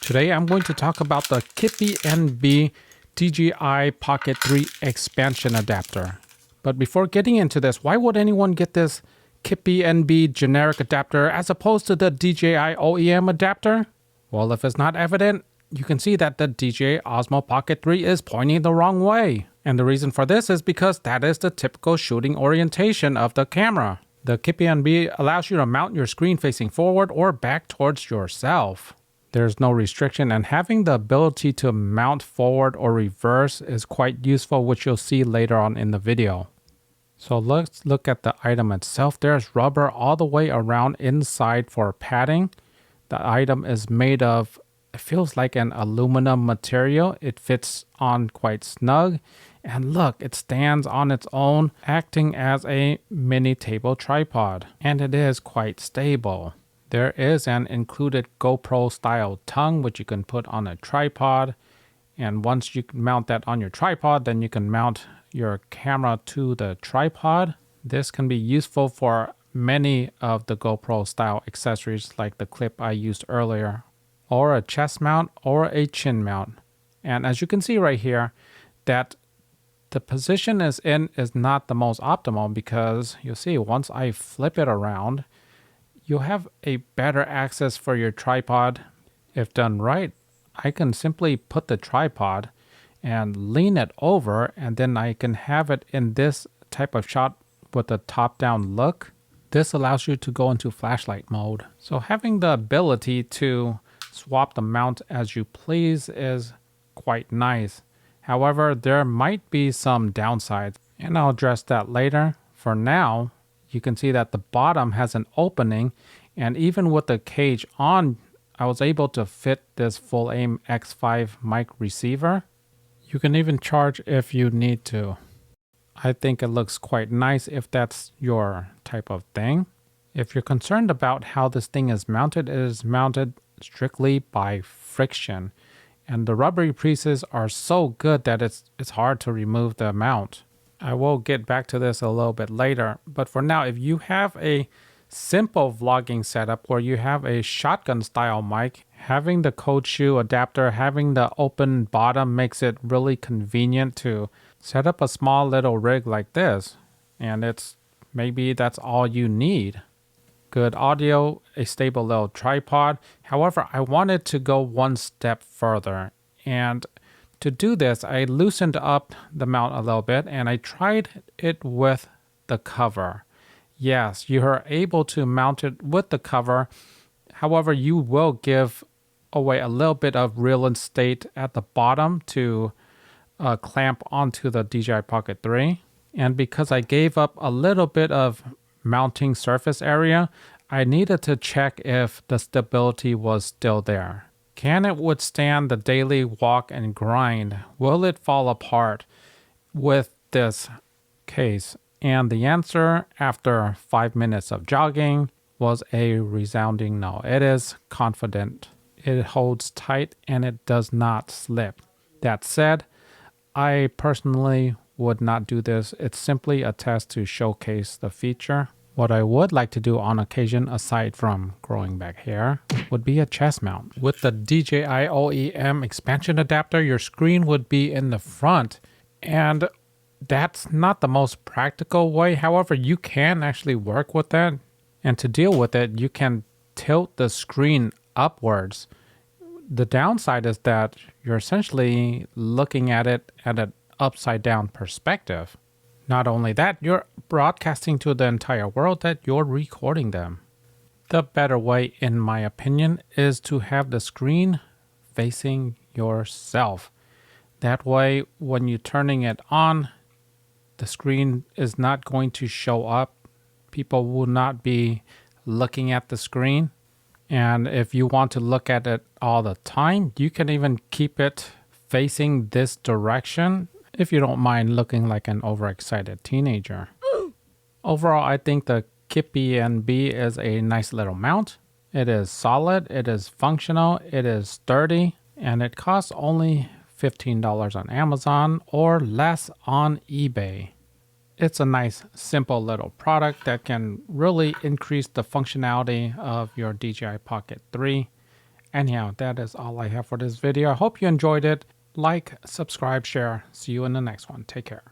Today I'm going to talk about the KIPYENB DJI Pocket 3 expansion adapter. But before getting into this, why would anyone get this KIPYENB generic adapter as opposed to the DJI OEM adapter? Well, if it's not evident, you can see that the DJI Osmo Pocket 3 is pointing the wrong way. And the reason for this is because that is the typical shooting orientation of the camera. The KIPYENB allows you to mount your screen facing forward or back towards yourself. There's no restriction, and having the ability to mount forward or reverse is quite useful, which you'll see later on in the video. So let's look at the item itself. There's rubber all the way around inside for padding. The item is made of, it feels like an aluminum material. It fits on quite snug. And look, it stands on its own, acting as a mini table tripod. And it is quite stable. There is an included GoPro style tongue which you can put on a tripod, and once you mount that on your tripod, then you can mount your camera to the tripod. This can be useful for many of the GoPro style accessories like the clip I used earlier, or a chest mount or a chin mount. And as you can see right here, that the position is not the most optimal, because you'll see once I flip it around, you'll have a better access for your tripod. If done right, I can simply put the tripod and lean it over, and then I can have it in this type of shot with a top-down look. This allows you to go into flashlight mode. So having the ability to swap the mount as you please is quite nice. However, there might be some downsides, and I'll address that later. For now, you can see that the bottom has an opening, and even with the cage on, I was able to fit this full aim X5 mic receiver. You can even charge if you need to. I think it looks quite nice if that's your type of thing. If you're concerned about how this thing is mounted, it is mounted strictly by friction, and the rubbery pieces are so good that it's hard to remove the mount. I will get back to this a little bit later, but for now, if you have a simple vlogging setup where you have a shotgun style mic, having the cold shoe adapter, having the open bottom makes it really convenient to set up a small little rig like this, and maybe that's all you need. Good audio, a stable little tripod. However, I wanted to go one step further, and to do this, I loosened up the mount a little bit, and I tried it with the cover. Yes, you are able to mount it with the cover. However, you will give away a little bit of real estate at the bottom to clamp onto the DJI Pocket 3. And because I gave up a little bit of mounting surface area, I needed to check if the stability was still there. Can it withstand the daily walk and grind? Will it fall apart with this case? And the answer, after 5 minutes of jogging, was a resounding no. It is confident. It holds tight and it does not slip. That said, I personally would not do this. It's simply a test to showcase the feature. What I would like to do on occasion, aside from growing back hair, would be a chest mount. With the DJI OEM expansion adapter, your screen would be in the front, and that's not the most practical way. However, you can actually work with that, and to deal with it, you can tilt the screen upwards. The downside is that you're essentially looking at it at an upside down perspective. Not only that, you're broadcasting to the entire world that you're recording them. The better way, in my opinion, is to have the screen facing yourself. That way, when you're turning it on, the screen is not going to show up. People will not be looking at the screen. And if you want to look at it all the time, you can even keep it facing this direction, if you don't mind looking like an overexcited teenager. Overall, I think the KIPYENB is a nice little mount. It is solid, it is functional, it is sturdy, and it costs only $15 on Amazon or less on eBay. It's a nice, simple little product that can really increase the functionality of your DJI Pocket 3. Anyhow, that is all I have for this video. I hope you enjoyed it. Like, subscribe, share. See you in the next one. Take care.